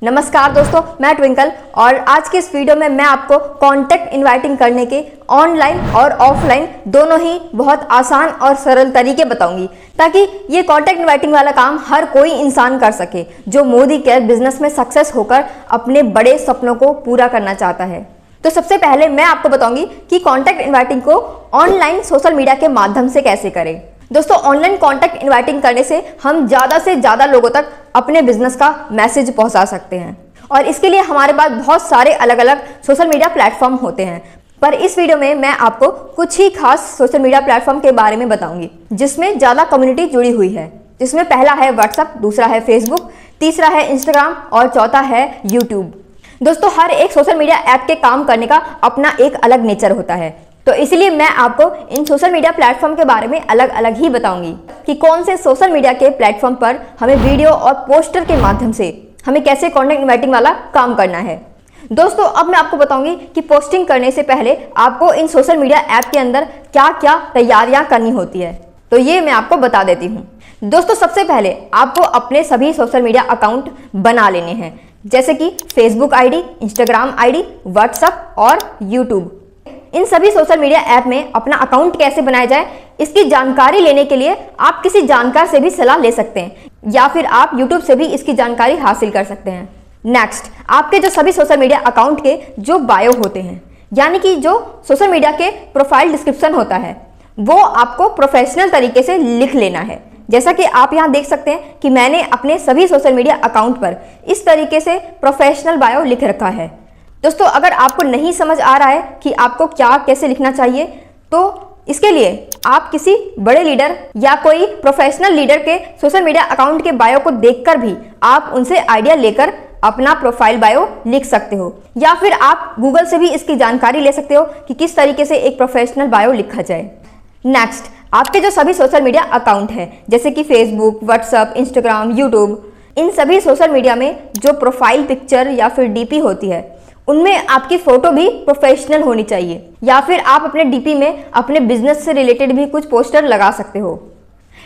नमस्कार दोस्तों, मैं ट्विंकल और आज के इस वीडियो में मैं आपको कॉन्टैक्ट इनवाइटिंग करने के ऑनलाइन और ऑफलाइन दोनों ही बहुत आसान और सरल तरीके बताऊंगी ताकि ये कॉन्टैक्ट इनवाइटिंग वाला काम हर कोई इंसान कर सके जो मोदी केयर बिजनेस में सक्सेस होकर अपने बड़े सपनों को पूरा करना चाहता है। तो सबसे पहले मैं आपको बताऊंगी कि कॉन्टैक्ट इनवाइटिंग को ऑनलाइन सोशल मीडिया के माध्यम से कैसे करें। दोस्तों, ऑनलाइन कॉन्टैक्ट इनवाइटिंग करने से हम ज़्यादा से ज़्यादा लोगों तक अपने बिजनेस का मैसेज पहुंचा सकते हैं और इसके लिए हमारे पास बहुत सारे अलग अलग सोशल मीडिया प्लेटफॉर्म होते हैं। पर इस वीडियो में मैं आपको कुछ ही खास सोशल मीडिया प्लेटफॉर्म के बारे में बताऊंगी जिसमें ज़्यादा कम्युनिटी जुड़ी हुई है। जिसमें पहला है व्हाट्सएप, दूसरा है फेसबुक, तीसरा है इंस्टाग्राम और चौथा है यूट्यूब। दोस्तों, हर एक सोशल मीडिया ऐप के काम करने का अपना एक अलग नेचर होता है, तो इसलिए मैं आपको इन सोशल मीडिया प्लेटफॉर्म के बारे में अलग अलग ही बताऊंगी कि कौन से सोशल मीडिया के प्लेटफॉर्म पर हमें वीडियो और पोस्टर के माध्यम से हमें कैसे कॉन्टेंट इनवाइटिंग वाला काम करना है। दोस्तों, अब मैं आपको बताऊंगी कि पोस्टिंग करने से पहले आपको इन सोशल मीडिया ऐप के अंदर क्या क्या तैयारियां करनी होती है, तो ये मैं आपको बता देती हूँ। दोस्तों, सबसे पहले आपको अपने सभी सोशल मीडिया अकाउंट बना लेने हैं, जैसे कि Facebook ID, Instagram ID, WhatsApp और यूट्यूब। इन सभी सोशल मीडिया ऐप में अपना अकाउंट कैसे बनाया जाए इसकी जानकारी लेने के लिए आप किसी जानकार से भी सलाह ले सकते हैं या फिर आप यूट्यूब से भी इसकी जानकारी हासिल कर सकते हैं। नेक्स्ट, आपके जो सभी सोशल मीडिया अकाउंट के जो बायो होते हैं, यानी कि जो सोशल मीडिया के प्रोफाइल डिस्क्रिप्शन होता है, वो आपको प्रोफेशनल तरीके से लिख लेना है। जैसा कि आप यहाँ देख सकते हैं कि मैंने अपने सभी सोशल मीडिया अकाउंट पर इस तरीके से प्रोफेशनल बायो लिख रखा है। दोस्तों, अगर आपको नहीं समझ आ रहा है कि आपको क्या कैसे लिखना चाहिए, तो इसके लिए आप किसी बड़े लीडर या कोई प्रोफेशनल लीडर के सोशल मीडिया अकाउंट के बायो को देखकर भी आप उनसे आइडिया लेकर अपना प्रोफाइल बायो लिख सकते हो, या फिर आप गूगल से भी इसकी जानकारी ले सकते हो कि किस तरीके से एक प्रोफेशनल बायो लिखा जाए। नेक्स्ट, आपके जो सभी सोशल मीडिया अकाउंट है जैसे कि फेसबुक, व्हाट्सएप, इंस्टाग्राम, यूट्यूब, इन सभी सोशल मीडिया में जो प्रोफाइल पिक्चर या फिर डीपी होती है उनमें आपकी फोटो भी प्रोफेशनल होनी चाहिए, या फिर आप अपने डीपी में अपने बिजनेस से रिलेटेड भी कुछ पोस्टर लगा सकते हो।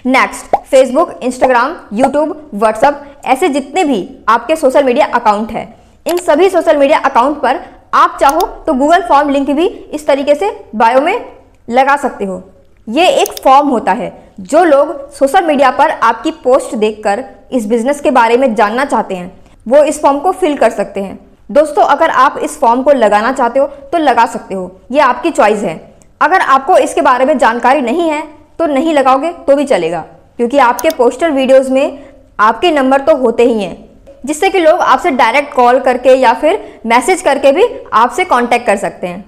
Next, Facebook, Instagram, YouTube, WhatsApp, ऐसे जितने भी आपके सोशल मीडिया अकाउंट है, इन सभी सोशल मीडिया अकाउंट पर आप चाहो तो गूगल फॉर्म लिंक भी इस तरीके से बायो में लगा सकते हो। ये एक फॉर्म होता है जो लोग सोशल मीडिया पर आपकी पोस्ट देखकर इस बिजनेस के बारे में जानना चाहते हैं, वो इस फॉर्म को फिल कर सकते हैं। दोस्तों, अगर आप इस फॉर्म को लगाना चाहते हो तो लगा सकते हो, ये आपकी चॉइस है। अगर आपको इसके बारे में जानकारी नहीं है तो नहीं लगाओगे तो भी चलेगा, क्योंकि आपके पोस्टर वीडियोस में आपके नंबर तो होते ही हैं, जिससे कि लोग आपसे डायरेक्ट कॉल करके या फिर मैसेज करके भी आपसे कांटेक्ट कर सकते हैं।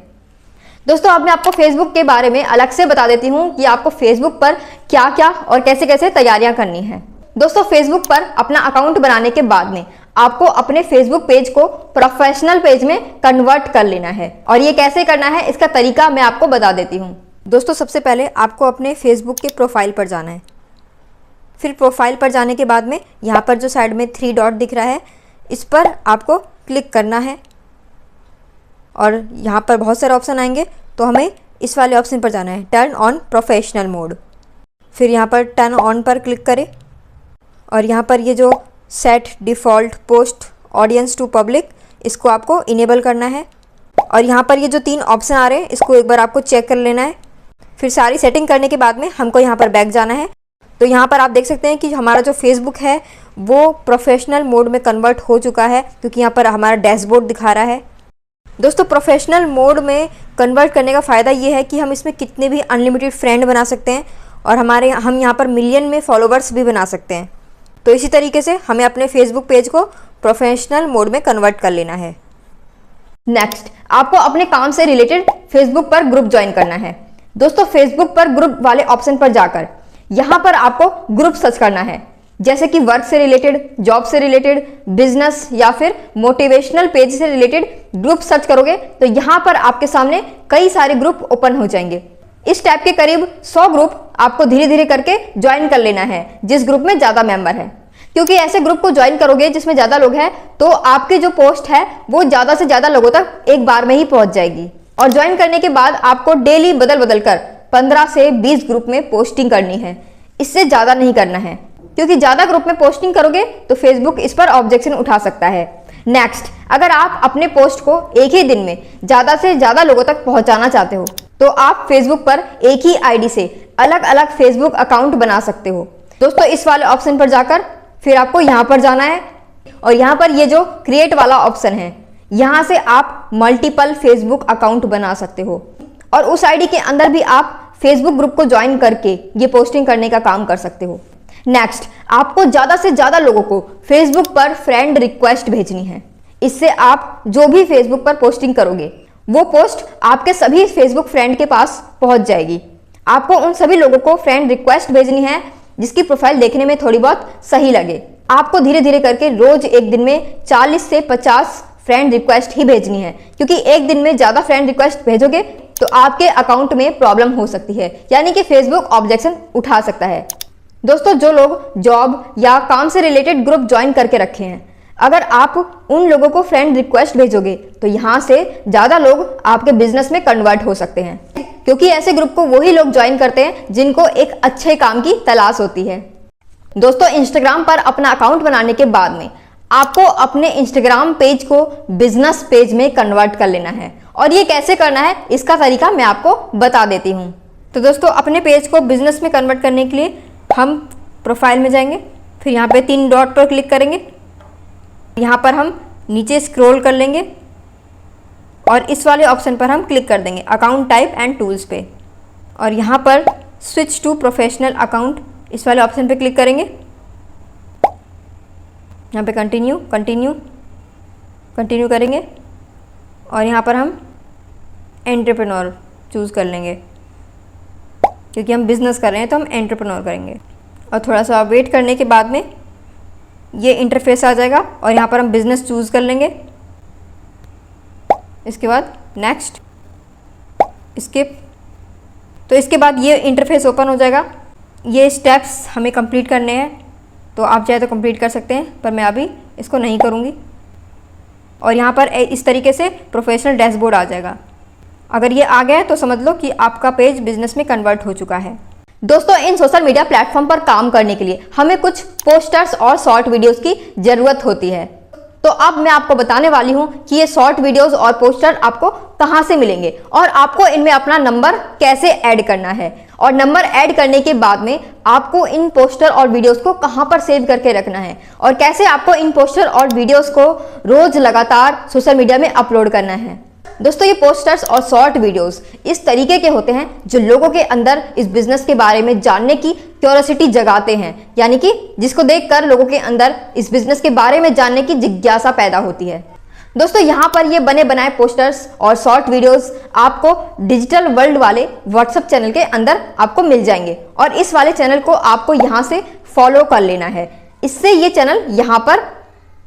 दोस्तों, अब मैं आपको फेसबुक के बारे में अलग से बता देती हूँ कि आपको फेसबुक पर क्या क्या और कैसे कैसे तैयारियां करनी है। दोस्तों, फेसबुक पर अपना अकाउंट बनाने के बाद में आपको अपने फेसबुक पेज को प्रोफेशनल पेज में कन्वर्ट कर लेना है, और ये कैसे करना है इसका तरीका मैं आपको बता देती हूँ। दोस्तों, सबसे पहले आपको अपने फेसबुक के प्रोफाइल पर जाना है। फिर प्रोफाइल पर जाने के बाद में यहाँ पर जो साइड में 3 डॉट दिख रहा है, इस पर आपको क्लिक करना है और यहाँ पर बहुत सारे ऑप्शन आएंगे, तो हमें इस वाले ऑप्शन पर जाना है, टर्न ऑन प्रोफेशनल मोड। फिर यहाँ पर टर्न ऑन पर क्लिक करें और यहाँ पर ये जो set default post audience to public, इसको आपको इनेबल करना है। और यहाँ पर ये जो 3 ऑप्शन आ रहे हैं, इसको एक बार आपको चेक कर लेना है। फिर सारी सेटिंग करने के बाद में हमको यहाँ पर बैक जाना है। तो यहाँ पर आप देख सकते हैं कि हमारा जो फेसबुक है वो प्रोफेशनल मोड में कन्वर्ट हो चुका है, क्योंकि यहाँ पर हमारा डैशबोर्ड दिखा रहा है। दोस्तों, प्रोफेशनल मोड में कन्वर्ट करने का फ़ायदा ये है कि हम इसमें कितने भी अनलिमिटेड फ्रेंड बना सकते हैं और हम यहाँ पर मिलियन में फॉलोवर्स भी बना सकते हैं। तो इसी तरीके से हमें अपने फेसबुक पेज को प्रोफेशनल मोड में कन्वर्ट कर लेना है। नेक्स्ट, आपको अपने काम से रिलेटेड फेसबुक पर ग्रुप ज्वाइन करना है। दोस्तों, फेसबुक पर ग्रुप वाले ऑप्शन पर जाकर यहाँ पर आपको ग्रुप सर्च करना है, जैसे कि वर्क से रिलेटेड, जॉब से रिलेटेड, बिजनेस या फिर मोटिवेशनल पेज से रिलेटेड ग्रुप सर्च करोगे तो यहाँ पर आपके सामने कई सारे ग्रुप ओपन हो जाएंगे। इस टाइप के करीब 100 ग्रुप आपको धीरे धीरे करके ज्वाइन कर लेना है जिस ग्रुप में ज़्यादा मेंबर है, क्योंकि ऐसे ग्रुप को ज्वाइन करोगे जिसमें ज़्यादा लोग हैं तो आपकी जो पोस्ट है वो ज़्यादा से ज़्यादा लोगों तक एक बार में ही पहुंच जाएगी। और ज्वाइन करने के बाद आपको डेली बदल बदल कर 15 से 20 ग्रुप में पोस्टिंग करनी है, इससे ज़्यादा नहीं करना है, क्योंकि ज़्यादा ग्रुप में पोस्टिंग करोगे तो फेसबुक इस पर ऑब्जेक्शन उठा सकता है। नेक्स्ट, अगर आप अपने पोस्ट को एक ही दिन में ज़्यादा से ज़्यादा लोगों तक पहुंचाना चाहते हो तो आप फेसबुक पर एक ही आईडी से अलग अलग फेसबुक अकाउंट बना सकते हो। दोस्तों इस वाले ऑप्शन पर जाकर फिर आपको यहाँ पर जाना है और यहाँ पर ये जो क्रिएट वाला ऑप्शन है, यहाँ से आप मल्टीपल फेसबुक अकाउंट बना सकते हो और उस आईडी के अंदर भी आप फेसबुक ग्रुप को ज्वाइन करके ये पोस्टिंग करने का काम कर सकते हो। नेक्स्ट, आपको ज़्यादा से ज़्यादा लोगों को फेसबुक पर फ्रेंड रिक्वेस्ट भेजनी है। इससे आप जो भी फेसबुक पर पोस्टिंग करोगे वो पोस्ट आपके सभी फेसबुक फ्रेंड के पास पहुंच जाएगी। आपको उन सभी लोगों को फ्रेंड रिक्वेस्ट भेजनी है जिसकी प्रोफाइल देखने में थोड़ी बहुत सही लगे। आपको धीरे धीरे करके रोज एक दिन में 40 से 50 फ्रेंड रिक्वेस्ट ही भेजनी है, क्योंकि एक दिन में ज़्यादा फ्रेंड रिक्वेस्ट भेजोगे तो आपके अकाउंट में प्रॉब्लम हो सकती है, यानी कि फेसबुक ऑब्जेक्शन उठा सकता है। दोस्तों जो लोग जॉब या काम से रिलेटेड ग्रुप ज्वाइन करके रखे हैं, अगर आप उन लोगों को फ्रेंड रिक्वेस्ट भेजोगे तो यहाँ से ज़्यादा लोग आपके बिजनेस में कन्वर्ट हो सकते हैं, क्योंकि ऐसे ग्रुप को वही लोग ज्वाइन करते हैं जिनको एक अच्छे काम की तलाश होती है। दोस्तों इंस्टाग्राम पर अपना अकाउंट बनाने के बाद में आपको अपने इंस्टाग्राम पेज को बिजनेस पेज में कन्वर्ट कर लेना है, और ये कैसे करना है इसका तरीका मैं आपको बता देती हूँ। तो दोस्तों अपने पेज को बिजनेस में कन्वर्ट करने के लिए हम प्रोफाइल में जाएंगे, फिर यहाँ पे 3 डॉट पर क्लिक करेंगे, यहाँ पर हम नीचे स्क्रॉल कर लेंगे और इस वाले ऑप्शन पर हम क्लिक कर देंगे अकाउंट टाइप एंड टूल्स पे, और यहाँ पर स्विच टू प्रोफेशनल अकाउंट इस वाले ऑप्शन पे क्लिक करेंगे। यहाँ पे कंटिन्यू कंटिन्यू कंटिन्यू करेंगे और यहाँ पर हम एंटरप्रेन्योर चूज़ कर लेंगे, क्योंकि हम बिज़नेस कर रहे हैं तो हम एंटरप्रेन्योर करेंगे। और थोड़ा सा वेट करने के बाद में ये इंटरफेस आ जाएगा और यहाँ पर हम बिज़नेस चूज़ कर लेंगे। इसके बाद नेक्स्ट, स्किप। तो इसके बाद ये इंटरफेस ओपन हो जाएगा। ये स्टेप्स हमें कंप्लीट करने हैं, तो आप चाहे तो कंप्लीट कर सकते हैं, पर मैं अभी इसको नहीं करूँगी। और यहाँ पर इस तरीके से प्रोफेशनल डैशबोर्ड आ जाएगा। अगर ये आ गया है तो समझ लो कि आपका पेज बिजनेस में कन्वर्ट हो चुका है। दोस्तों इन सोशल मीडिया प्लेटफॉर्म पर काम करने के लिए हमें कुछ पोस्टर्स और शॉर्ट वीडियोस की ज़रूरत होती है। तो अब मैं आपको बताने वाली हूँ कि ये शॉर्ट वीडियोस और पोस्टर आपको कहाँ से मिलेंगे और आपको इनमें अपना नंबर कैसे ऐड करना है, और नंबर ऐड करने के बाद में आपको इन पोस्टर और वीडियोस को कहाँ पर सेव करके रखना है, और कैसे आपको इन पोस्टर और वीडियोस को रोज लगातार सोशल मीडिया में अपलोड करना है। दोस्तों ये पोस्टर्स और शॉर्ट वीडियोस इस तरीके के होते हैं जो लोगों के अंदर इस बिजनेस के बारे में जानने की क्यूरियोसिटी जगाते हैं, यानी कि जिसको देखकर लोगों के अंदर इस बिजनेस के बारे में जानने की जिज्ञासा पैदा होती है। दोस्तों यहाँ पर ये बने बनाए पोस्टर्स और शॉर्ट वीडियोस आपको डिजिटल वर्ल्ड वाले व्हाट्सएप चैनल के अंदर आपको मिल जाएंगे, और इस वाले चैनल को आपको यहाँ से फॉलो कर लेना है। इससे ये चैनल यहाँ पर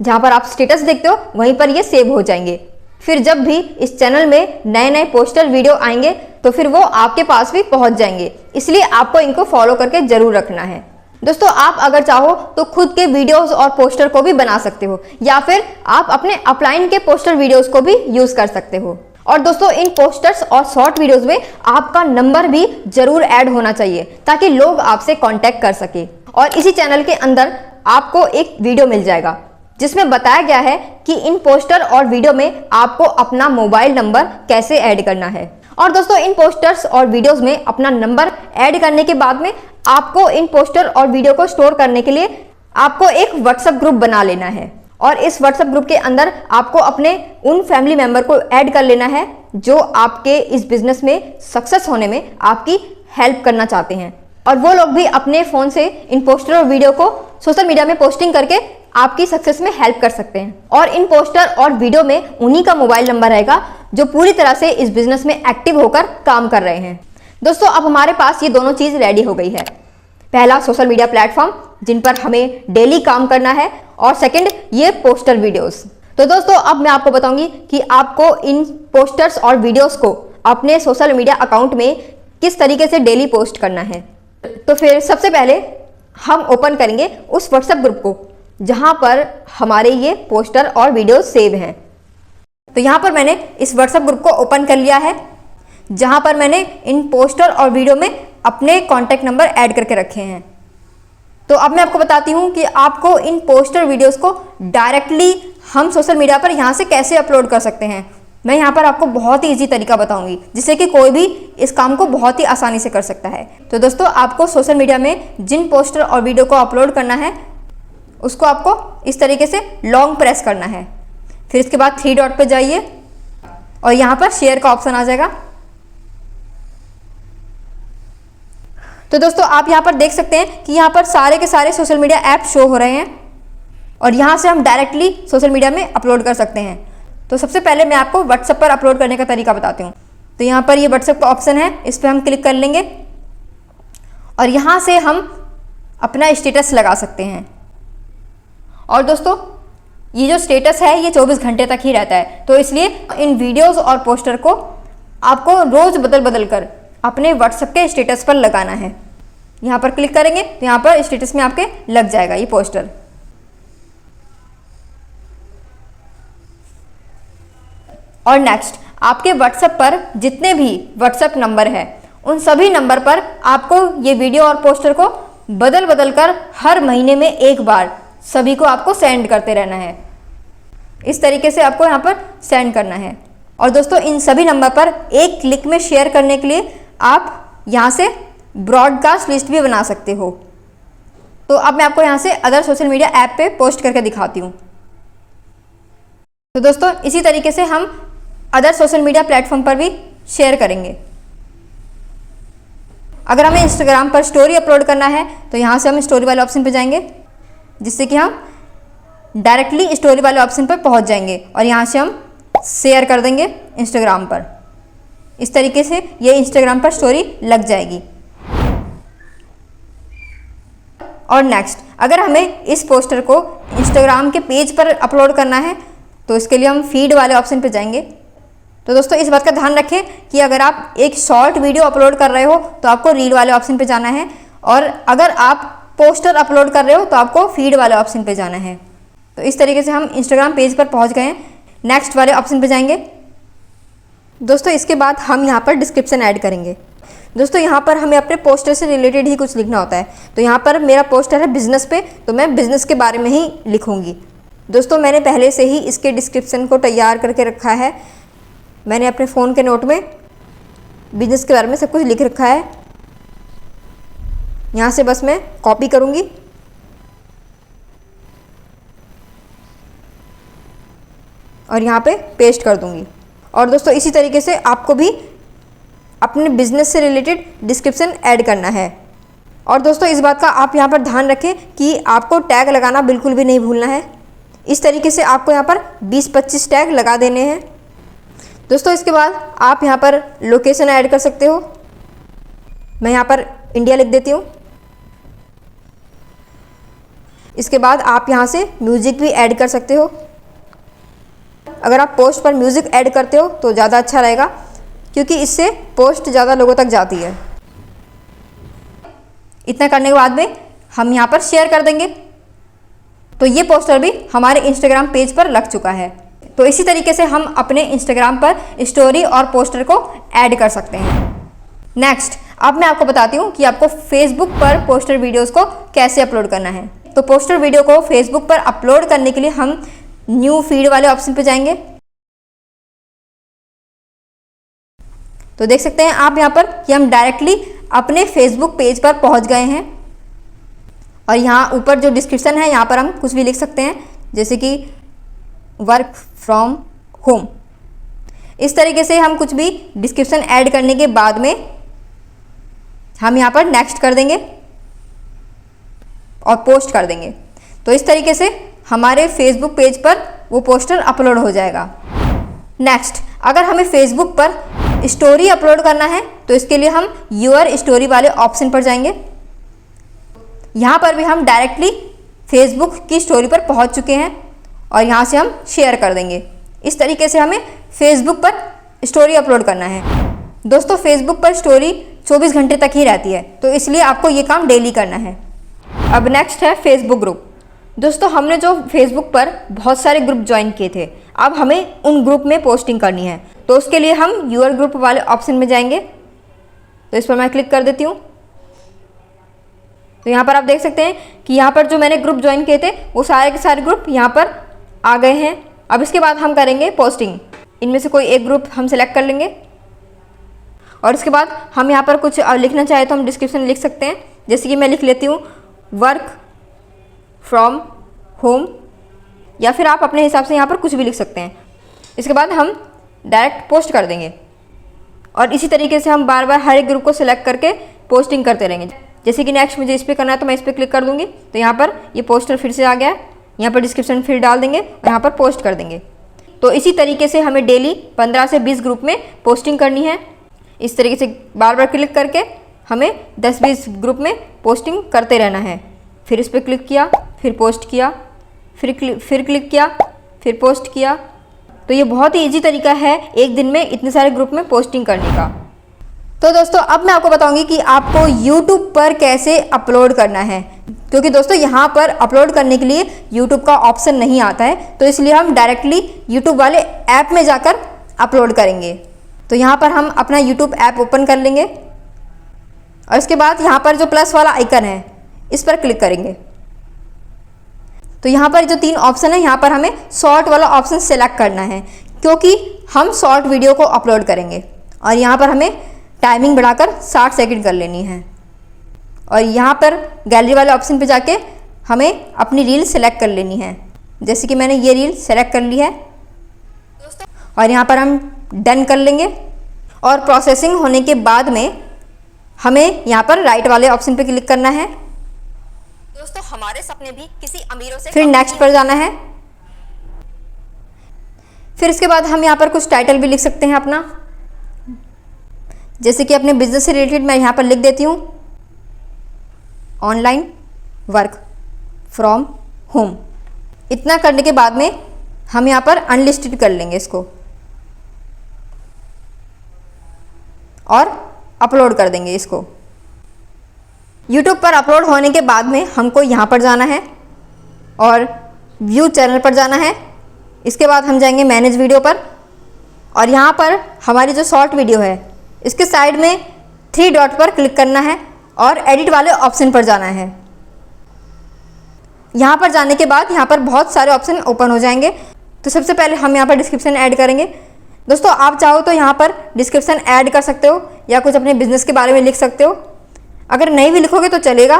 जहाँ पर आप स्टेटस देखते हो वहीं पर ये सेव हो जाएंगे। फिर जब भी इस चैनल में नए नए पोस्टर वीडियो आएंगे तो फिर वो आपके पास भी पहुंच जाएंगे, इसलिए आपको इनको फॉलो करके जरूर रखना है। दोस्तों आप अगर चाहो तो खुद के वीडियोस और पोस्टर को भी बना सकते हो, या फिर आप अपने अपलाइन के पोस्टर वीडियोस को भी यूज कर सकते हो। और दोस्तों इन पोस्टर्स और शॉर्ट वीडियोस में आपका नंबर भी जरूर ऐड होना चाहिए ताकि लोग आपसे कांटेक्ट कर सके। और इसी चैनल के अंदर आपको एक वीडियो मिल जाएगा जिसमें बताया गया है कि इन पोस्टर और वीडियो में आपको अपना मोबाइल नंबर कैसे ऐड करना है। और दोस्तों इन पोस्टर्स और वीडियोस में अपना नंबर ऐड करने के बाद में आपको इन पोस्टर और वीडियो को स्टोर करने के लिए आपको एक व्हाट्सएप ग्रुप बना लेना है, और इस व्हाट्सएप ग्रुप के अंदर आपको अपने उन फैमिली मेंबर को ऐड कर लेना है जो आपके इस बिजनेस में सक्सेस होने में आपकी हेल्प करना चाहते हैं, और वो लोग भी अपने फ़ोन से इन पोस्टर और वीडियो को सोशल मीडिया में पोस्टिंग करके आपकी सक्सेस में हेल्प कर सकते हैं। और इन पोस्टर और वीडियो में उन्हीं का मोबाइल नंबर रहेगा जो पूरी तरह से इस बिजनेस में एक्टिव होकर काम कर रहे हैं। दोस्तों अब हमारे पास ये दोनों चीज़ रेडी हो गई है। पहला सोशल मीडिया प्लेटफॉर्म जिन पर हमें डेली काम करना है, और सेकंड ये पोस्टर वीडियोस। तो दोस्तों अब मैं आपको बताऊंगी कि आपको इन पोस्टर्स और वीडियोस को अपने सोशल मीडिया अकाउंट में किस तरीके से डेली पोस्ट करना है। तो फिर सबसे पहले हम ओपन करेंगे उस व्हाट्सएप ग्रुप को जहां पर हमारे ये पोस्टर और वीडियो सेव हैं। तो यहाँ पर मैंने इस व्हाट्सएप ग्रुप को ओपन कर लिया है जहां पर मैंने इन पोस्टर और वीडियो में अपने कॉन्टैक्ट नंबर ऐड करके रखे हैं। तो अब मैं आपको बताती हूँ कि आपको इन पोस्टर वीडियोस को डायरेक्टली हम सोशल मीडिया पर यहाँ से कैसे अपलोड कर सकते हैं, मैं यहाँ पर आपको बहुत ही ईजी तरीका बताऊंगी, जिससे कि कोई भी इस काम को बहुत ही आसानी से कर सकता है। तो दोस्तों, आपको सोशल मीडिया में जिन पोस्टर और वीडियो को अपलोड करना है उसको आपको इस तरीके से लॉन्ग प्रेस करना है। फिर इसके बाद 3 डॉट पे जाइए और यहाँ पर शेयर का ऑप्शन आ जाएगा। तो दोस्तों, आप यहाँ पर देख सकते हैं कि यहाँ पर सारे के सारे सोशल मीडिया ऐप शो हो रहे हैं और यहाँ से हम डायरेक्टली सोशल मीडिया में अपलोड कर सकते हैं। तो सबसे पहले मैं आपको व्हाट्सएप पर अपलोड करने का तरीका बताती हूँ। तो यहाँ पर ये व्हाट्सएप का ऑप्शन है, इस पर हम क्लिक कर लेंगे और यहाँ से हम अपना स्टेटस लगा सकते हैं। और दोस्तों, ये जो स्टेटस है ये 24 घंटे तक ही रहता है, तो इसलिए इन वीडियोस और पोस्टर को आपको रोज बदल बदल कर अपने व्हाट्सएप के स्टेटस पर लगाना है। यहाँ पर क्लिक करेंगे तो यहाँ पर स्टेटस में आपके लग जाएगा ये पोस्टर। और नेक्स्ट, आपके व्हाट्सएप पर जितने भी व्हाट्सएप नंबर है उन सभी नंबर पर आपको ये वीडियो और पोस्टर को बदल बदल कर हर महीने में एक बार सभी को आपको सेंड करते रहना है। इस तरीके से आपको यहाँ पर सेंड करना है। और दोस्तों, इन सभी नंबर पर एक क्लिक में शेयर करने के लिए आप यहाँ से ब्रॉडकास्ट लिस्ट भी बना सकते हो। तो अब मैं आपको यहाँ से अदर सोशल मीडिया ऐप पे पोस्ट करके दिखाती हूँ। तो दोस्तों, इसी तरीके से हम अदर सोशल मीडिया प्लेटफॉर्म पर भी शेयर करेंगे। अगर हमें इंस्टाग्राम पर स्टोरी अपलोड करना है तो यहाँ से हम स्टोरी वाले ऑप्शन पे जाएंगे, जिससे कि हम डायरेक्टली स्टोरी वाले ऑप्शन पर पहुँच जाएंगे और यहाँ से हम शेयर कर देंगे इंस्टाग्राम पर। इस तरीके से ये इंस्टाग्राम पर स्टोरी लग जाएगी। और नेक्स्ट, अगर हमें इस पोस्टर को इंस्टाग्राम के पेज पर अपलोड करना है तो इसके लिए हम फीड वाले ऑप्शन पे जाएंगे। तो दोस्तों, इस बात का ध्यान रखें कि अगर आप एक शॉर्ट वीडियो अपलोड कर रहे हो तो आपको रील वाले ऑप्शन पे जाना है, और अगर आप पोस्टर अपलोड कर रहे हो तो आपको फीड वाले ऑप्शन पे जाना है। तो इस तरीके से हम इंस्टाग्राम पेज पर पहुंच गए हैं। नेक्स्ट वाले ऑप्शन पे जाएंगे। दोस्तों, इसके बाद हम यहाँ पर डिस्क्रिप्शन ऐड करेंगे। दोस्तों, यहाँ पर हमें अपने पोस्टर से रिलेटेड ही कुछ लिखना होता है। तो यहाँ पर मेरा पोस्टर है बिजनेस पे, तो मैं बिजनेस के बारे में ही लिखूँगी। दोस्तों, मैंने पहले से ही इसके डिस्क्रिप्शन को तैयार करके रखा है। मैंने अपने फ़ोन के नोट में बिजनेस के बारे में सब कुछ लिख रखा है। यहाँ से बस मैं कॉपी करूँगी और यहाँ पे पेस्ट कर दूँगी। और दोस्तों, इसी तरीके से आपको भी अपने बिजनेस से रिलेटेड डिस्क्रिप्शन ऐड करना है। और दोस्तों, इस बात का आप यहाँ पर ध्यान रखें कि आपको टैग लगाना बिल्कुल भी नहीं भूलना है। इस तरीके से आपको यहाँ पर 20-25 टैग लगा देने हैं। दोस्तों, इसके बाद आप यहाँ पर लोकेशन ऐड कर सकते हो। मैं यहाँ पर इंडिया लिख देती हूँ। इसके बाद आप यहाँ से म्यूज़िक भी ऐड कर सकते हो। अगर आप पोस्ट पर म्यूज़िक ऐड करते हो तो ज़्यादा अच्छा रहेगा, क्योंकि इससे पोस्ट ज़्यादा लोगों तक जाती है। इतना करने के बाद में हम यहाँ पर शेयर कर देंगे। तो ये पोस्टर भी हमारे इंस्टाग्राम पेज पर लग चुका है। तो इसी तरीके से हम अपने इंस्टाग्राम पर स्टोरी और पोस्टर को ऐड कर सकते हैं। नेक्स्ट, अब मैं आपको बताती हूँ कि आपको फेसबुक पर पोस्टर वीडियोस को कैसे अपलोड करना है। तो पोस्टर वीडियो को फेसबुक पर अपलोड करने के लिए हम न्यू फीड वाले ऑप्शन पे जाएंगे। तो देख सकते हैं आप यहाँ पर कि हम डायरेक्टली अपने फेसबुक पेज पर पहुँच गए हैं। और यहाँ ऊपर जो डिस्क्रिप्शन है यहाँ पर हम कुछ भी लिख सकते हैं, जैसे कि वर्क फ्रॉम होम। इस तरीके से हम कुछ भी डिस्क्रिप्शन ऐड करने के बाद में हम यहाँ पर नेक्स्ट कर देंगे और पोस्ट कर देंगे। तो इस तरीके से हमारे फेसबुक पेज पर वो पोस्टर अपलोड हो जाएगा। नेक्स्ट, अगर हमें फेसबुक पर स्टोरी अपलोड करना है तो इसके लिए हम यूर स्टोरी वाले ऑप्शन पर जाएंगे। यहाँ पर भी हम डायरेक्टली फेसबुक की स्टोरी पर पहुँच चुके हैं और यहाँ से हम शेयर कर देंगे। इस तरीके से हमें फेसबुक पर स्टोरी अपलोड करना है। दोस्तों, फेसबुक पर स्टोरी 24 घंटे तक ही रहती है, तो इसलिए आपको ये काम डेली करना है। अब नेक्स्ट है फेसबुक ग्रुप। दोस्तों, हमने जो फेसबुक पर बहुत सारे ग्रुप ज्वाइन किए थे, अब हमें उन ग्रुप में पोस्टिंग करनी है। तो उसके लिए हम यूर ग्रुप वाले ऑप्शन में जाएंगे। तो इस पर मैं क्लिक कर देती हूँ। तो यहाँ पर आप देख सकते हैं कि यहाँ पर जो मैंने ग्रुप ज्वाइन किए थे वो सारे के सारे ग्रुप यहाँ पर आ गए हैं। अब इसके बाद हम करेंगे पोस्टिंग। इनमें से कोई एक ग्रुप हम सेलेक्ट कर लेंगे और इसके बाद हम यहाँ पर कुछ लिखना चाहे तो हम डिस्क्रिप्शन लिख सकते हैं। जैसे कि मैं लिख लेती हूँ वर्क फ्रॉम होम, या फिर आप अपने हिसाब से यहाँ पर कुछ भी लिख सकते हैं। इसके बाद हम डायरेक्ट पोस्ट कर देंगे और इसी तरीके से हम बार बार हर एक ग्रुप को सिलेक्ट करके पोस्टिंग करते रहेंगे। जैसे कि नेक्स्ट मुझे इस पर करना है तो मैं इस पर क्लिक कर दूंगी, तो यहाँ पर ये पोस्टर फिर से आ गया है। यहाँ पर डिस्क्रिप्शन फिर डाल देंगे और यहाँ पर पोस्ट कर देंगे। तो इसी तरीके से हमें डेली 15 से 20 ग्रुप में पोस्टिंग करनी है। इस तरीके से बार बार क्लिक करके हमें 10-20 ग्रुप में पोस्टिंग करते रहना है। फिर इस पर क्लिक किया, फिर पोस्ट किया, फिर क्लिक किया, फिर पोस्ट किया। तो ये बहुत ही ईजी तरीका है एक दिन में इतने सारे ग्रुप में पोस्टिंग करने का। तो दोस्तों अब मैं आपको बताऊंगी कि आपको YouTube पर कैसे अपलोड करना है, क्योंकि दोस्तों यहाँ पर अपलोड करने के लिए YouTube का ऑप्शन नहीं आता है, तो इसलिए हम डायरेक्टली YouTube वाले ऐप में जाकर अपलोड करेंगे। तो यहाँ पर हम अपना YouTube ऐप ओपन कर लेंगे और इसके बाद यहाँ पर जो प्लस वाला आइकन है इस पर क्लिक करेंगे। तो यहाँ पर जो 3 ऑप्शन है, यहाँ पर हमें शॉर्ट वाला ऑप्शन सेलेक्ट करना है, क्योंकि हम शॉर्ट वीडियो को अपलोड करेंगे। और यहाँ पर हमें टाइमिंग बढ़ाकर 60 सेकंड कर लेनी है। और यहाँ पर गैलरी वाले ऑप्शन पे जाके हमें अपनी रील सेलेक्ट कर लेनी है। जैसे कि मैंने ये रील सेलेक्ट कर ली है और यहाँ पर हम डन कर लेंगे। और प्रोसेसिंग होने के बाद में हमें यहाँ पर राइट वाले ऑप्शन पे क्लिक करना है। दोस्तों हमारे सपने भी किसी अमीरों से फिर नेक्स्ट पर जाना है। फिर इसके बाद हम यहाँ पर कुछ टाइटल भी लिख सकते हैं अपना, जैसे कि अपने बिजनेस से रिलेटेड मैं यहाँ पर लिख देती हूँ ऑनलाइन वर्क फ्रॉम होम। इतना करने के बाद में हम यहाँ पर अनलिस्टेड कर लेंगे इसको और अपलोड कर देंगे इसको। YouTube पर अपलोड होने के बाद में हमको यहाँ पर जाना है और व्यू चैनल पर जाना है। इसके बाद हम जाएंगे मैनेज वीडियो पर और यहाँ पर हमारी जो शॉर्ट वीडियो है इसके साइड में 3 डॉट पर क्लिक करना है और एडिट वाले ऑप्शन पर जाना है। यहाँ पर जाने के बाद यहाँ पर बहुत सारे ऑप्शन ओपन हो जाएंगे। तो सबसे पहले हम यहाँ पर डिस्क्रिप्शन ऐड करेंगे। दोस्तों आप चाहो तो यहाँ पर डिस्क्रिप्शन ऐड कर सकते हो या कुछ अपने बिजनेस के बारे में लिख सकते हो। अगर नहीं भी लिखोगे तो चलेगा।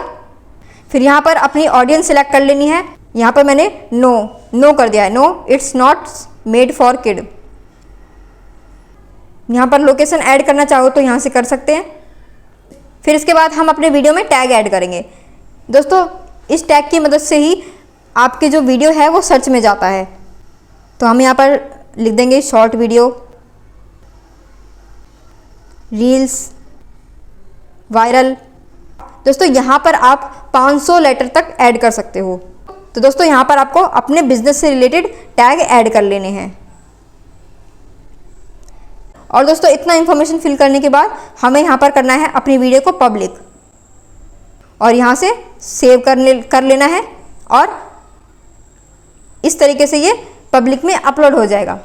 फिर यहाँ पर अपनी ऑडियंस सेलेक्ट कर लेनी है। यहाँ पर मैंने नो कर दिया है, no it's not made for kid. यहाँ पर लोकेशन ऐड करना चाहो तो यहाँ से कर सकते हैं। फिर इसके बाद हम अपने वीडियो में टैग ऐड करेंगे। दोस्तों इस टैग की मदद से ही आपकी जो वीडियो है वो सर्च में जाता है। तो हम यहाँ पर लिख देंगे शॉर्ट वीडियो, रील्स, वायरल। दोस्तों यहाँ पर आप 500 लेटर तक ऐड कर सकते हो। तो दोस्तों यहाँ पर आपको अपने बिजनेस से रिलेटेड टैग ऐड कर लेने हैं। और दोस्तों इतना इन्फॉर्मेशन फिल करने के बाद हमें यहाँ पर करना है अपनी वीडियो को पब्लिक और यहाँ से सेव कर लेना है और इस तरीके से ये पब्लिक में अपलोड हो जाएगा।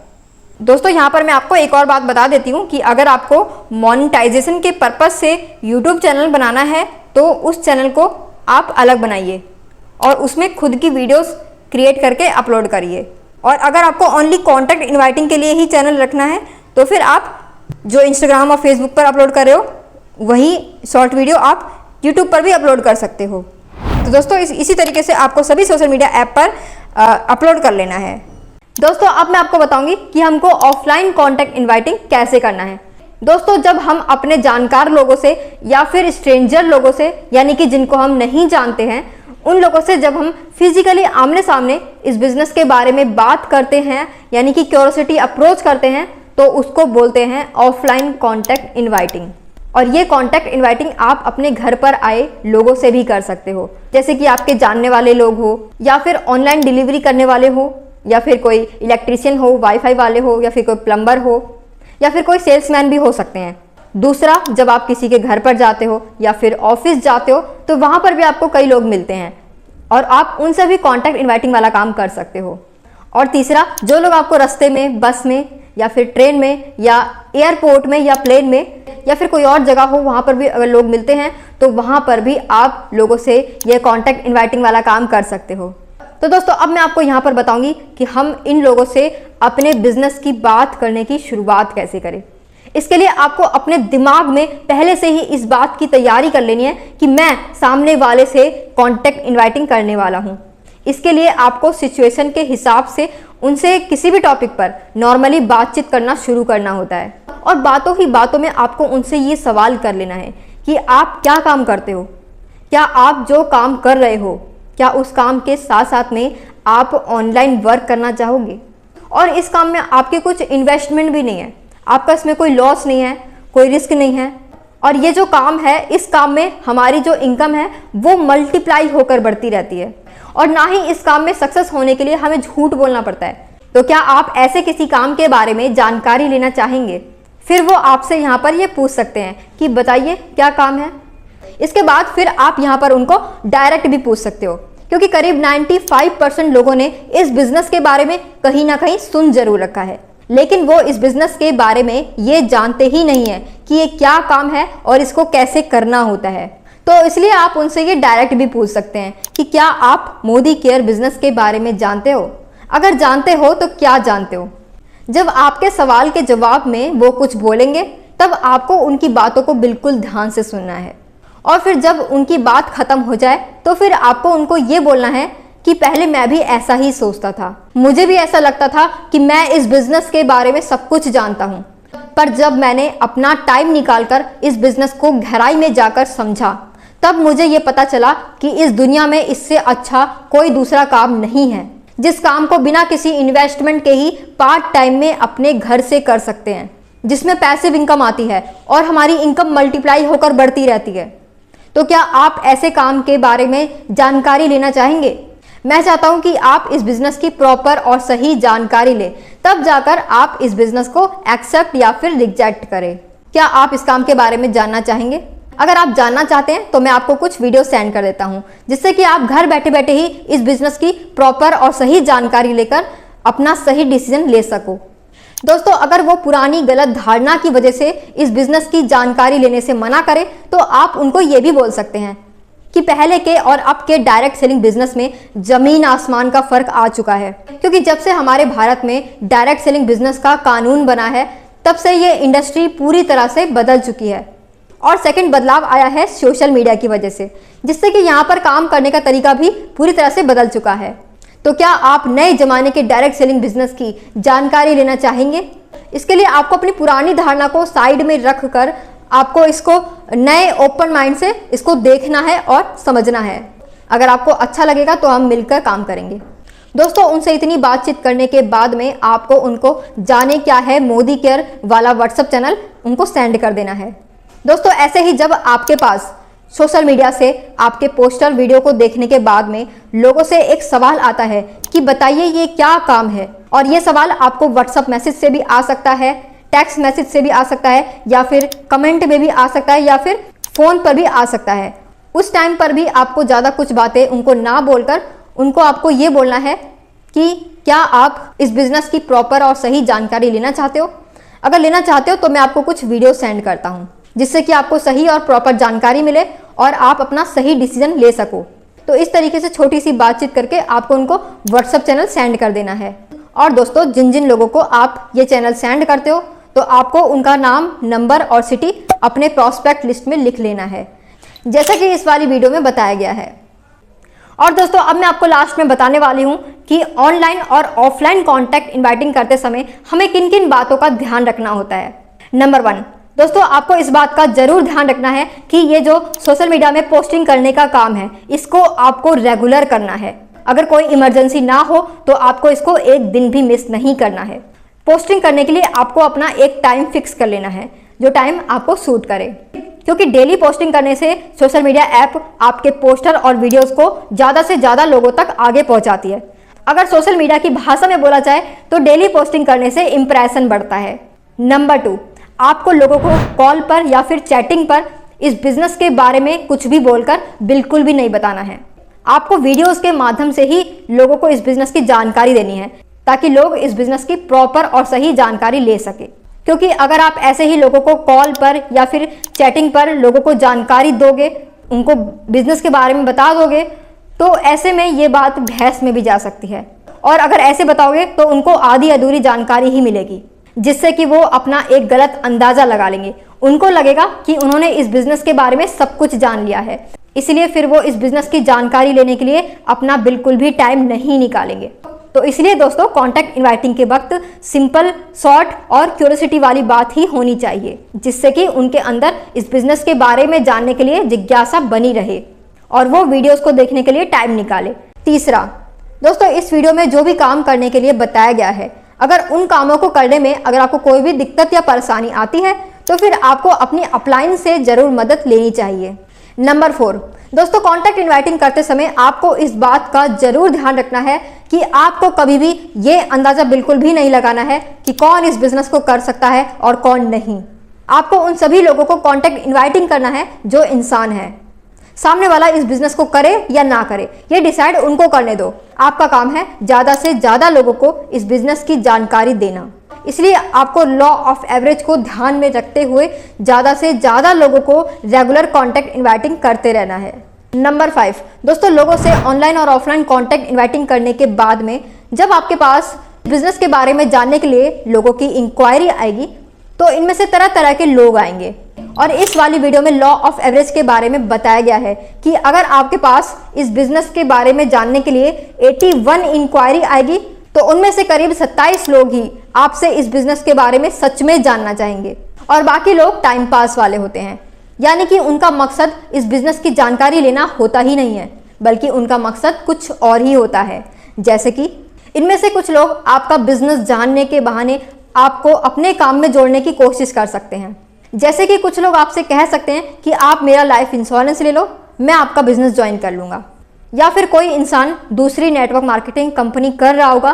दोस्तों यहाँ पर मैं आपको एक और बात बता देती हूँ कि अगर आपको मोनेटाइजेशन के पर्पज़ से यूट्यूब चैनल बनाना है तो उस चैनल को आप अलग बनाइए और उसमें खुद की वीडियोस क्रिएट करके अपलोड करिए। और अगर आपको ओनली कॉन्टैक्ट इनवाइटिंग के लिए ही चैनल रखना है तो फिर आप जो इंस्टाग्राम और फेसबुक पर अपलोड कर रहे हो वही शॉर्ट वीडियो आप यूट्यूब पर भी अपलोड कर सकते हो। तो दोस्तों इसी तरीके से आपको सभी सोशल मीडिया ऐप पर अपलोड कर लेना है। दोस्तों अब मैं आपको बताऊंगी कि हमको ऑफलाइन कॉन्टैक्ट इनवाइटिंग कैसे करना है। दोस्तों जब हम अपने जानकार लोगों से या फिर स्ट्रेंजर लोगों से, यानी कि जिनको हम नहीं जानते हैं, उन लोगों से जब हम फिजिकली आमने सामने इस बिजनेस के बारे में बात करते हैं, यानी कि क्यूरियोसिटी अप्रोच करते हैं, तो उसको बोलते हैं ऑफलाइन कॉन्टैक्ट इनवाइटिंग। और ये कॉन्टैक्ट इनवाइटिंग आप अपने घर पर आए लोगों से भी कर सकते हो, जैसे कि आपके जानने वाले लोग हो या फिर ऑनलाइन डिलीवरी करने वाले हो या फिर कोई इलेक्ट्रीशियन हो, वाईफाई वाले हो या फिर कोई प्लम्बर हो या फिर कोई सेल्समैन भी हो सकते हैं। दूसरा, जब आप किसी के घर पर जाते हो या फिर ऑफिस जाते हो तो वहाँ पर भी आपको कई लोग मिलते हैं और आप उनसे भी कॉन्टैक्ट इनवाइटिंग वाला काम कर सकते हो। और तीसरा, जो लोग आपको रास्ते में, बस में या फिर ट्रेन में या एयरपोर्ट में या प्लेन में या फिर कोई और जगह हो, वहाँ पर भी अगर लोग मिलते हैं तो वहाँ पर भी आप लोगों से ये कॉन्टैक्ट इनवाइटिंग वाला काम कर सकते हो। तो दोस्तों अब मैं आपको यहाँ पर बताऊंगी कि हम इन लोगों से अपने बिजनेस की बात करने की शुरुआत कैसे करें। इसके लिए आपको अपने दिमाग में पहले से ही इस बात की तैयारी कर लेनी है कि मैं सामने वाले से कॉन्टेक्ट इनवाइटिंग करने वाला हूँ। इसके लिए आपको सिचुएशन के हिसाब से उनसे किसी भी टॉपिक पर नॉर्मली बातचीत करना शुरू करना होता है और बातों ही बातों में आपको उनसे ये सवाल कर लेना है कि आप क्या काम करते हो, क्या आप जो काम कर रहे हो क्या उस काम के साथ साथ में आप ऑनलाइन वर्क करना चाहोगे और इस काम में आपके कुछ इन्वेस्टमेंट भी नहीं है, आपका इसमें कोई लॉस नहीं है, कोई रिस्क नहीं है और ये जो काम है इस काम में हमारी जो इनकम है वो मल्टीप्लाई होकर बढ़ती रहती है और ना ही इस काम में सक्सेस होने के लिए हमें झूठ बोलना पड़ता है। तो क्या आप ऐसे किसी काम के बारे में जानकारी लेना चाहेंगे? फिर वो आपसे यहाँ पर ये पूछ सकते हैं कि बताइए क्या काम है। इसके बाद फिर आप यहाँ पर उनको डायरेक्ट भी पूछ सकते हो क्योंकि करीब 95% लोगों ने इस बिजनेस के बारे में कहीं ना कहीं सुन जरूर रखा है, लेकिन वो इस बिजनेस के बारे में ये जानते ही नहीं है कि ये क्या काम है और इसको कैसे करना होता है। तो इसलिए आप उनसे ये डायरेक्ट भी पूछ सकते हैं कि क्या आप मोदी केयर बिजनेस के बारे में जानते हो? अगर जानते हो तो क्या जानते हो? जब आपके सवाल के जवाब में वो कुछ बोलेंगे तब आपको उनकी बातों को बिल्कुल ध्यान से सुनना है और फिर जब उनकी बात खत्म हो जाए तो फिर आपको उनको ये बोलना है कि पहले मैं भी ऐसा ही सोचता था, मुझे भी ऐसा लगता था कि मैं इस बिजनेस के बारे में सब कुछ जानता हूँ, पर जब मैंने अपना टाइम निकालकर इस बिजनेस को गहराई में जाकर समझा तब मुझे ये पता चला कि इस दुनिया में इससे अच्छा कोई दूसरा काम नहीं है जिस काम को बिना किसी इन्वेस्टमेंट के ही पार्ट टाइम में अपने घर से कर सकते हैं, जिसमें पैसिव इनकम आती है और हमारी इनकम मल्टीप्लाई होकर बढ़ती रहती है। तो क्या आप ऐसे काम के बारे में जानकारी लेना चाहेंगे? मैं चाहता हूं कि आप इस बिजनेस की प्रॉपर और सही जानकारी लें, तब जाकर आप इस बिजनेस को एक्सेप्ट या फिर रिजेक्ट करें। क्या आप इस काम के बारे में जानना चाहेंगे? अगर आप जानना चाहते हैं तो मैं आपको कुछ वीडियो सेंड कर देता हूं जिससे कि आप घर बैठे बैठे ही इस बिजनेस की प्रॉपर और सही जानकारी लेकर अपना सही डिसीजन ले सको। दोस्तों अगर वो पुरानी गलत धारणा की वजह से इस बिजनेस की जानकारी लेने से मना करे तो आप उनको ये भी बोल सकते हैं कि पहले के और अब के डायरेक्ट सेलिंग बिजनेस में जमीन आसमान का फर्क आ चुका है, क्योंकि जब से हमारे भारत में डायरेक्ट सेलिंग बिजनेस का कानून बना है तब से ये इंडस्ट्री पूरी तरह से बदल चुकी है। और सेकंड बदलाव आया है सोशल मीडिया की वजह से, जिससे कि यहाँ पर काम करने का तरीका भी पूरी तरह से बदल चुका है। तो क्या आप नए जमाने के डायरेक्ट सेलिंग बिजनेस की जानकारी लेना चाहेंगे? इसके लिए आपको अपनी पुरानी धारणा को साइड में रख कर आपको इसको नए ओपन माइंड से इसको देखना है और समझना है। अगर आपको अच्छा लगेगा तो हम मिलकर काम करेंगे। दोस्तों उनसे इतनी बातचीत करने के बाद में आपको उनको जाने क्या है मोदी केयर वाला व्हाट्सएप चैनल उनको सेंड कर देना है। दोस्तों ऐसे ही जब आपके पास सोशल मीडिया से आपके पोस्टर वीडियो को देखने के बाद में लोगों से एक सवाल आता है कि बताइए ये क्या काम है, और ये सवाल आपको व्हाट्सएप मैसेज से भी आ सकता है, टेक्स्ट मैसेज से भी आ सकता है, या फिर कमेंट में भी आ सकता है, या फिर फ़ोन पर भी आ सकता है। उस टाइम पर भी आपको ज़्यादा कुछ बातें उनको ना बोलकर उनको आपको ये बोलना है कि क्या आप इस बिज़नेस की प्रॉपर और सही जानकारी लेना चाहते हो? अगर लेना चाहते हो तो मैं आपको कुछ वीडियो सेंड करता हूँ जिससे कि आपको सही और प्रॉपर जानकारी मिले और आप अपना सही डिसीजन ले सको। तो इस तरीके से छोटी सी बातचीत करके आपको उनको व्हाट्सएप चैनल सेंड कर देना है। और दोस्तों जिन जिन लोगों को आप ये चैनल सेंड करते हो तो आपको उनका नाम, नंबर और सिटी अपने प्रॉस्पेक्ट लिस्ट में लिख लेना है, जैसा कि इस वाली वीडियो में बताया गया है। और दोस्तों अब मैं आपको लास्ट में बताने वाली हूँ कि ऑनलाइन और ऑफलाइन कॉन्टैक्ट इनवाइटिंग करते समय हमें किन किन बातों का ध्यान रखना होता है। नंबर 1, दोस्तों आपको इस बात का जरूर ध्यान रखना है कि ये जो सोशल मीडिया में पोस्टिंग करने का काम है इसको आपको रेगुलर करना है। अगर कोई इमरजेंसी ना हो तो आपको इसको एक दिन भी मिस नहीं करना है। पोस्टिंग करने के लिए आपको अपना एक टाइम फिक्स कर लेना है जो टाइम आपको सूट करे, क्योंकि डेली पोस्टिंग करने से सोशल मीडिया ऐप आपके पोस्टर और वीडियोस को ज़्यादा से ज़्यादा लोगों तक आगे पहुंचाती है। अगर सोशल मीडिया की भाषा में बोला जाए तो डेली पोस्टिंग करने से इंप्रेशन बढ़ता है। नंबर 2, आपको लोगों को कॉल पर या फिर चैटिंग पर इस बिजनेस के बारे में कुछ भी बोलकर बिल्कुल भी नहीं बताना है। आपको वीडियोस के माध्यम से ही लोगों को इस बिजनेस की जानकारी देनी है ताकि लोग इस बिजनेस की प्रॉपर और सही जानकारी ले सके। क्योंकि अगर आप ऐसे ही लोगों को कॉल पर या फिर चैटिंग पर लोगों को जानकारी दोगे, उनको बिजनेस के बारे में बता दोगे, तो ऐसे में ये बात बहस में भी जा सकती है, और अगर ऐसे बताओगे तो उनको आधी अधूरी जानकारी ही मिलेगी, जिससे कि वो अपना एक गलत अंदाजा लगा लेंगे। उनको लगेगा कि उन्होंने इस बिजनेस के बारे में सब कुछ जान लिया है, इसलिए फिर वो इस बिजनेस की जानकारी लेने के लिए अपना बिल्कुल भी टाइम नहीं निकालेंगे। तो इसलिए दोस्तों, कॉन्टैक्ट इनवाइटिंग के वक्त सिंपल, शॉर्ट और क्यूरियोसिटी वाली बात ही होनी चाहिए, जिससे कि उनके अंदर इस बिजनेस के बारे में जानने के लिए जिज्ञासा बनी रहे और वो वीडियोस को देखने के लिए टाइम निकाले। तीसरा दोस्तों, इस वीडियो में जो भी काम करने के लिए बताया गया है, अगर उन कामों को करने में अगर आपको कोई भी दिक्कत या परेशानी आती है तो फिर आपको अपनी अपलाइन से जरूर मदद लेनी चाहिए। नंबर 4 दोस्तों, कॉन्टैक्ट इनवाइटिंग करते समय आपको इस बात का जरूर ध्यान रखना है कि आपको कभी भी ये अंदाजा बिल्कुल भी नहीं लगाना है कि कौन इस बिजनेस को कर सकता है और कौन नहीं। आपको उन सभी लोगों को कॉन्टैक्ट इनवाइटिंग करना है जो इंसान है। सामने वाला इस बिजनेस को करे या ना करे, ये डिसाइड उनको करने दो। आपका काम है ज़्यादा से ज़्यादा लोगों को इस बिजनेस की जानकारी देना। इसलिए आपको लॉ ऑफ एवरेज को ध्यान में रखते हुए ज़्यादा से ज़्यादा लोगों को रेगुलर कॉन्टैक्ट इनवाइटिंग करते रहना है। नंबर 5 दोस्तों, लोगों से ऑनलाइन और ऑफलाइन कॉन्टैक्ट इनवाइटिंग करने के बाद में जब आपके पास बिजनेस के बारे में जानने के लिए लोगों की इंक्वायरी आएगी, तो इनमें से तरह तरह के लोग आएंगे। और इस वाली वीडियो में लॉ ऑफ एवरेज के बारे में बताया गया है कि अगर आपके पास इस बिजनेस के बारे में जानने के लिए 81 इंक्वायरी आएगी, तो उनमें से करीब 27 लोग ही आपसे इस बिजनेस के बारे में सच में जानना चाहेंगे और बाकी लोग टाइम पास वाले होते हैं। यानी कि उनका मकसद इस बिजनेस की जानकारी लेना होता ही नहीं है, बल्कि उनका मकसद कुछ और ही होता है। जैसे कि इनमें से कुछ लोग आपका बिजनेस जानने के बहाने आपको अपने काम में जोड़ने की कोशिश कर सकते हैं। जैसे कि कुछ लोग आपसे कह सकते हैं कि आप मेरा लाइफ इंश्योरेंस ले लो, मैं आपका बिजनेस ज्वाइन कर लूँगा। या फिर कोई इंसान दूसरी नेटवर्क मार्केटिंग कंपनी कर रहा होगा,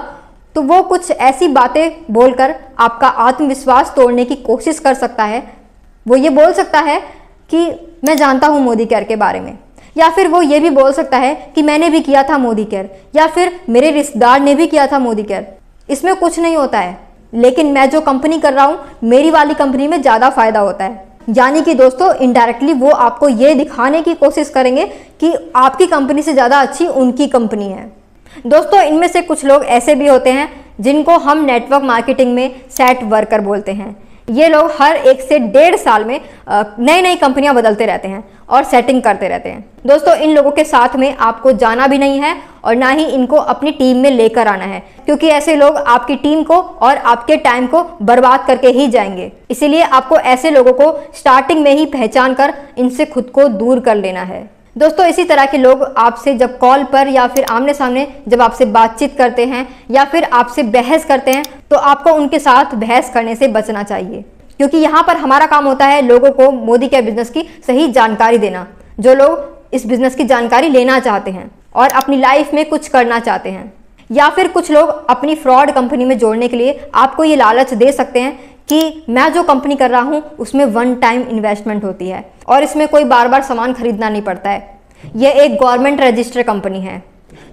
तो वो कुछ ऐसी बातें बोलकर आपका आत्मविश्वास तोड़ने की कोशिश कर सकता है। वो ये बोल सकता है कि मैं जानता हूँ मोदी केयर के बारे में, या फिर वो ये भी बोल सकता है कि मैंने भी किया था मोदी केयर, या फिर मेरे रिश्तेदार ने भी किया था मोदी केयर, इसमें कुछ नहीं होता है, लेकिन मैं जो कंपनी कर रहा हूँ मेरी वाली कंपनी में ज़्यादा फायदा होता है। यानी कि दोस्तों, इनडायरेक्टली वो आपको ये दिखाने की कोशिश करेंगे कि आपकी कंपनी से ज़्यादा अच्छी उनकी कंपनी है। दोस्तों, इनमें से कुछ लोग ऐसे भी होते हैं जिनको हम नेटवर्क मार्केटिंग में सेट वर्कर बोलते हैं। ये लोग हर 1 से 1.5 साल में नई नई कंपनियां बदलते रहते हैं और सेटिंग करते रहते हैं। दोस्तों, इन लोगों के साथ में आपको जाना भी नहीं है और ना ही इनको अपनी टीम में लेकर आना है, क्योंकि ऐसे लोग आपकी टीम को और आपके टाइम को बर्बाद करके ही जाएंगे। इसीलिए आपको ऐसे लोगों को स्टार्टिंग में ही पहचान कर इनसे खुद को दूर कर लेना है। दोस्तों, इसी तरह के लोग आपसे जब कॉल पर या फिर आमने सामने जब आपसे बातचीत करते हैं या फिर आपसे बहस करते हैं, तो आपको उनके साथ बहस करने से बचना चाहिए, क्योंकि यहाँ पर हमारा काम होता है लोगों को मोदी केयर बिजनेस की सही जानकारी देना। जो लोग इस बिजनेस की जानकारी लेना चाहते हैं और अपनी लाइफ में कुछ करना चाहते हैं, या फिर कुछ लोग अपनी फ्रॉड कंपनी में जोड़ने के लिए आपको ये लालच दे सकते हैं कि मैं जो कंपनी कर रहा हूँ उसमें 1 टाइम इन्वेस्टमेंट होती है और इसमें कोई बार बार सामान खरीदना नहीं पड़ता है, ये एक गवर्नमेंट रजिस्टर्ड कंपनी है।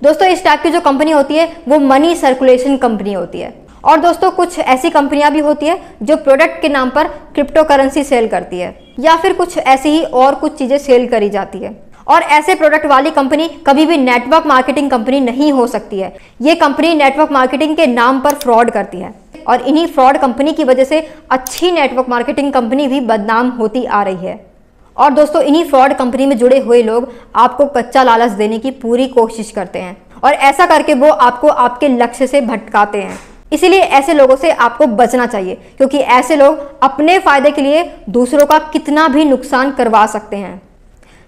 दोस्तों, इस टाइप की जो कंपनी होती है वो मनी सर्कुलेशन कंपनी होती है। और दोस्तों, कुछ ऐसी कंपनियां भी होती है जो प्रोडक्ट के नाम पर क्रिप्टो करेंसी सेल करती है, या फिर कुछ ऐसी ही और कुछ चीज़ें सेल करी जाती है। और ऐसे प्रोडक्ट वाली कंपनी कभी भी नेटवर्क मार्केटिंग कंपनी नहीं हो सकती है। ये कंपनी नेटवर्क मार्केटिंग के नाम पर फ्रॉड करती है और इन्हीं फ्रॉड कंपनी की वजह से अच्छी नेटवर्क मार्केटिंग कंपनी भी बदनाम होती आ रही है। और दोस्तों, इन्हीं फ्रॉड कंपनी में जुड़े हुए लोग आपको कच्चा लालच देने की पूरी कोशिश करते हैं और ऐसा करके वो आपको आपके लक्ष्य से भटकाते हैं। इसीलिए ऐसे लोगों से आपको बचना चाहिए, क्योंकि ऐसे लोग अपने फायदे के लिए दूसरों का कितना भी नुकसान करवा सकते हैं।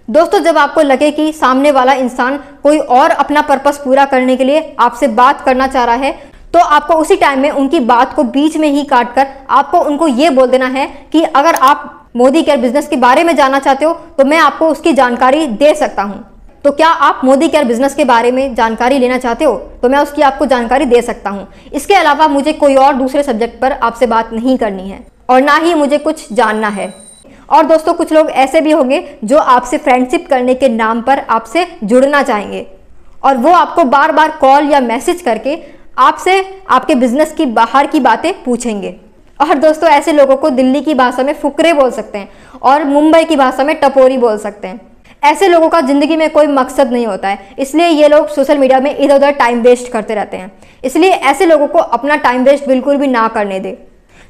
दोस्तों, जब आपको लगे कि सामने वाला इंसान कोई और अपना पर्पस पूरा करने के लिए आपसे बात करना चाह रहा है, तो आपको उसी टाइम में उनकी बात को बीच में ही काट कर आपको उनको ये बोल देना है कि अगर आप मोदी केयर बिजनेस के बारे में जानना चाहते हो तो मैं आपको उसकी जानकारी दे सकता हूं। तो क्या आप मोदी केयर बिजनेस के बारे में जानकारी लेना चाहते हो तो मैं उसकी आपको जानकारी दे सकता हूं। इसके अलावा मुझे कोई और दूसरे सब्जेक्ट पर आपसे बात नहीं करनी है और ना ही मुझे कुछ जानना है। और दोस्तों, कुछ लोग ऐसे भी होंगे जो आपसे फ्रेंडशिप करने के नाम पर आपसे जुड़ना चाहेंगे और वो आपको बार बार कॉल या मैसेज करके आपसे आपके बिजनेस की बाहर की बातें पूछेंगे। और दोस्तों, ऐसे लोगों को दिल्ली की भाषा में फुकरे बोल सकते हैं और मुंबई की भाषा में टपोरी बोल सकते हैं। ऐसे लोगों का ज़िंदगी में कोई मकसद नहीं होता है, इसलिए ये लोग सोशल मीडिया में इधर उधर टाइम वेस्ट करते रहते हैं। इसलिए ऐसे लोगों को अपना टाइम वेस्ट बिल्कुल भी ना करने दे।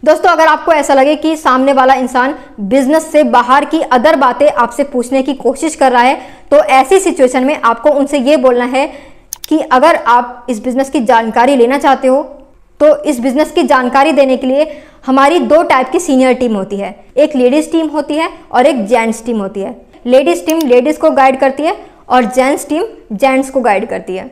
दोस्तों, अगर आपको ऐसा लगे कि सामने वाला इंसान बिजनेस से बाहर की अदर बातें आपसे पूछने की कोशिश कर रहा है, तो ऐसी सिचुएशन में आपको उनसे ये बोलना है कि अगर आप इस बिज़नेस की जानकारी लेना चाहते हो तो इस बिज़नेस की जानकारी देने के लिए हमारी 2 टाइप की सीनियर टीम होती है। एक लेडीज़ टीम होती है और एक जेंट्स टीम होती है। लेडीज़ टीम लेडीज़ को गाइड करती है और जेंट्स टीम जेंट्स को गाइड करती है।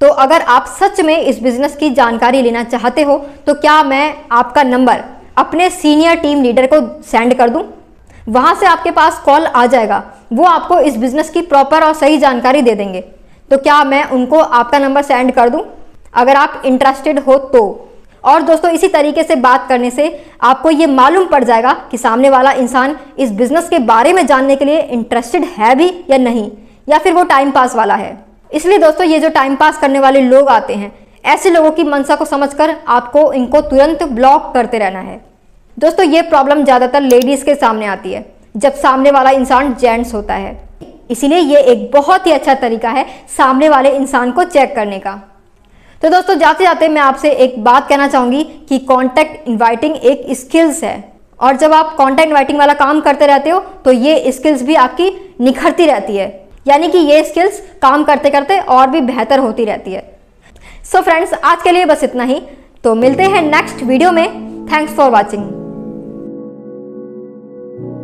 तो अगर आप सच में इस बिज़नेस की जानकारी लेना चाहते हो तो क्या मैं आपका नंबर अपने सीनियर टीम लीडर को सेंड कर दूं? वहाँ से आपके पास कॉल आ जाएगा, वो आपको इस बिज़नेस की प्रॉपर और सही जानकारी दे देंगे। तो क्या मैं उनको आपका नंबर सेंड कर दूं अगर आप इंटरेस्टेड हो तो? और दोस्तों, इसी तरीके से बात करने से आपको ये मालूम पड़ जाएगा कि सामने वाला इंसान इस बिज़नेस के बारे में जानने के लिए इंटरेस्टेड है भी या नहीं, या फिर वो टाइम पास वाला है। इसलिए दोस्तों, ये जो टाइम पास करने वाले लोग आते हैं, ऐसे लोगों की मंशा को समझकर आपको इनको तुरंत ब्लॉक करते रहना है। दोस्तों, ये प्रॉब्लम ज़्यादातर लेडीज़ के सामने आती है जब सामने वाला इंसान जेंट्स होता है। इसीलिए ये एक बहुत ही अच्छा तरीका है सामने वाले इंसान को चेक करने का। तो दोस्तों, जाते जाते मैं आपसे एक बात कहना चाहूँगी कि कॉन्टैक्ट इनवाइटिंग एक स्किल्स है, और जब आप कॉन्टैक्ट इनवाइटिंग वाला काम करते रहते हो तो ये स्किल्स भी आपकी निखरती रहती है, यानी कि ये स्किल्स काम करते करते और भी बेहतर होती रहती है। सो फ्रेंड्स, आज के लिए बस इतना ही। तो मिलते हैं नेक्स्ट वीडियो में। Thanks for watching.